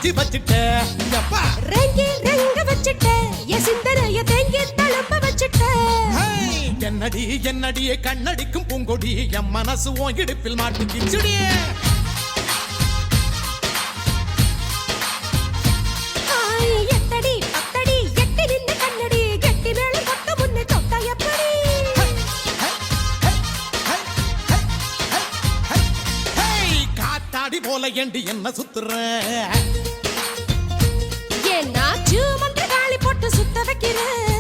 செஞ்சு வச்சுட்ட ரெங்கி ரெங்க வச்சுட்ட என் சிந்தனைய தேங்கி தளம்ப வச்சுட்ட என்னடி என்னடியே கண்ணடிக்கும் பூங்கொடி என் மனசு உன் இடுப்பில் மாட்டுக்கிச்சுடியே எட்டடி பத்தடி எட்டி நின்று கண்ணடி கெட்டி மேலும் கொத்த முன்னே தொட்டா எப்படி காத்தாடி போல ஏண்டி என்ன சுத்துற ஏன்னா சூமந்த காளி போட்டு சுத்த வைக்கிறேன்